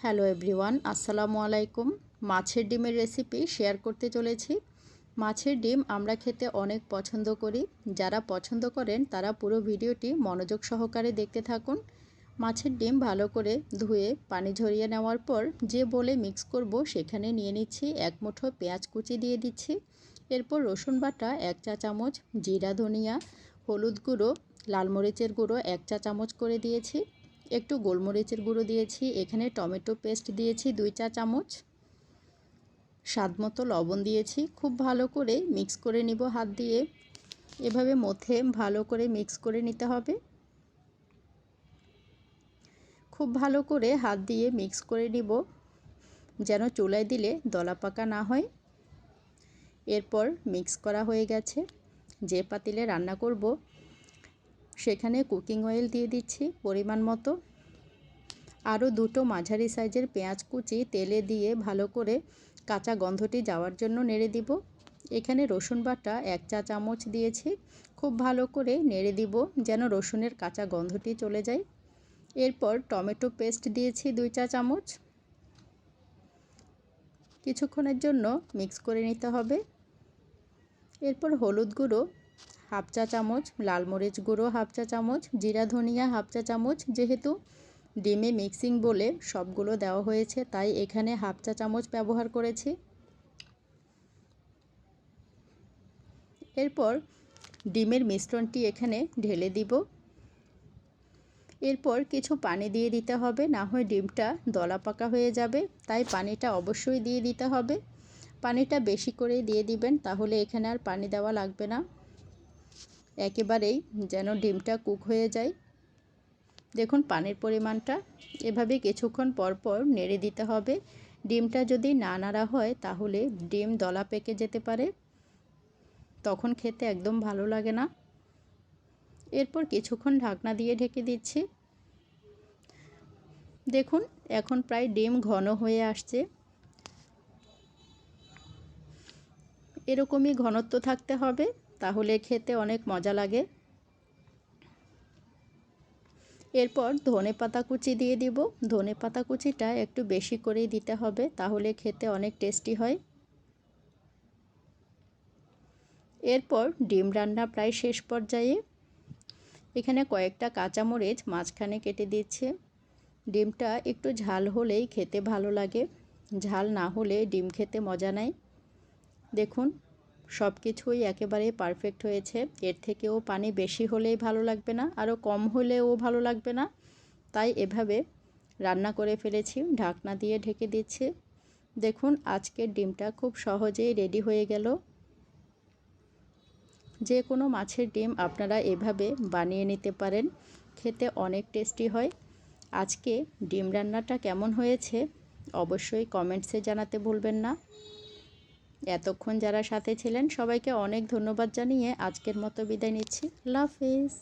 Hello everyone, আসসালামু আলাইকুম। মাছের ডিমের রেসিপি শেয়ার করতে চলেছি। মাছের ডিম আমরা খেতে অনেক পছন্দ করি। যারা পছন্দ করেন তারা পুরো ভিডিওটি মনোযোগ সহকারে দেখতে থাকুন। মাছের ডিম ভালো করে ধুয়ে পানি ঝরিয়ে নেওয়ার পর যে বলে মিক্স করব সেখানে নিয়ে নিচ্ছি এক মুঠো পেঁয়াজ কুচি দিয়ে দিচ্ছি। এরপর রসুন বাটা 1 চা চামচ, জিরা ধনিয়া, হলুদ গুঁড়ো, লাল মরিচের গুঁড়ো 1 চা চামচ করে দিয়েছি। একটু গোলমরিচের গুঁড়ো দিয়েছি। এখানে টমেটো পেস্ট দিয়েছি 2 চা চামচ, স্বাদমতো লবণ দিয়েছি। খুব ভালো করে মিক্স করে নিব হাত দিয়ে। এভাবে মধ্যে ভালো করে মিক্স করে নিতে হবে। খুব ভালো করে হাত দিয়ে মিক্স করে নিব, যেন চুলায় দিলে দলা পাকা না হয়। এরপর মিক্স করা হয়ে গেছে। যে পাতিলে রান্না করব সেখানে কুকিং অয়েল দিয়ে দিচ্ছি পরিমাণ মতো। আরও দুটো মাঝারি সাইজের পেঁয়াজ কুচি তেলে দিয়ে ভালো করে কাঁচা গন্ধটি যাওয়ার জন্য নেড়ে দিব। এখানে রসুন বাটা 1 চা চামচ দিয়েছি। খুব ভালো করে নেড়ে দিব যেন রসুনের কাঁচা গন্ধটি চলে যায়। এরপর টমেটো পেস্ট দিয়েছি 2 চা চামচ। কিছুক্ষণের জন্য মিক্স করে নিতে হবে। এরপর হলুদ গুঁড়ো 1/2 চা চামচ, লাল মরিচ গুঁড়ো 1/2 চা চামচ, জিরা ধনিয়া 1/2 চা চামচ। যেহেতু ডিমে মিক্সিং বলে সবগুলো দেওয়া হয়েছে তাই এখানে 1/2 চা চামচ ব্যবহার করেছি। এরপর ডিমের মিশ্রণটি এখানে ঢেলে দিব। এরপর কিছু পানি দিয়ে দিতে হবে, না হয় ডিমটা দলা পাকা হয়ে যাবে। তাই পানিটা অবশ্যই দিয়ে দিতে হবে। পানিটা বেশি করে দিয়ে দিবেন, তাহলে এখানে আর পানি দেওয়া লাগবে না। একেবারেই যেন ডিমটা কুক হয়ে যায়। দেখুন পানির পরিমাণটা। এভাবে কিছুক্ষণ পর পর নেড়ে দিতে হবে। ডিমটা যদি না নাড়া হয় তাহলে ডিম দলা পেকে যেতে পারে, তখন খেতে একদম ভালো লাগে না। এরপর কিছুক্ষণ ঢাকনা দিয়ে ঢেকে দিচ্ছি। দেখুন এখন প্রায় ডিম ঘন হয়ে আসছে। এরকমই ঘনত্ব থাকতে হবে, তাহলে খেতে অনেক মজা লাগে। এরপর ধনেপাতা কুচি দিয়ে দিব। ধনেপাতা কুচিটা একটু বেশি করেই দিতে হবে, তাহলে খেতে অনেক টেস্টি হয়। এরপর ডিম রান্না প্রায় শেষ পর্যায়ে। এখানে কয়েকটা কাঁচামরিচ মাঝখানে কেটে দিচ্ছে। ডিমটা একটু ঝাল হলেই খেতে ভালো লাগে, ঝাল না হলে ডিম খেতে মজা নাই। দেখুন সব কিছুই একেবারে পারফেক্ট হয়েছে। এর থেকেও পানি বেশি হলেই ভালো লাগবে না, আরও কম হলেও ভালো লাগবে না। তাই এভাবে রান্না করে ফেলেছি। ঢাকনা দিয়ে ঢেকে দিচ্ছি। দেখুন আজকের ডিমটা খুব সহজেই রেডি হয়ে গেল। যে কোনো মাছের ডিম আপনারা এভাবে বানিয়ে নিতে পারেন, খেতে অনেক টেস্টি হয়। আজকে ডিম রান্নাটা কেমন হয়েছে অবশ্যই কমেন্টসে জানাতে ভুলবেন না। এতক্ষণ যারা সাথে ছিলেন সবাইকে অনেক ধন্যবাদ জানিয়ে আজকের মতো বিদায় নিচ্ছি। আল্লাহ হাফেজ।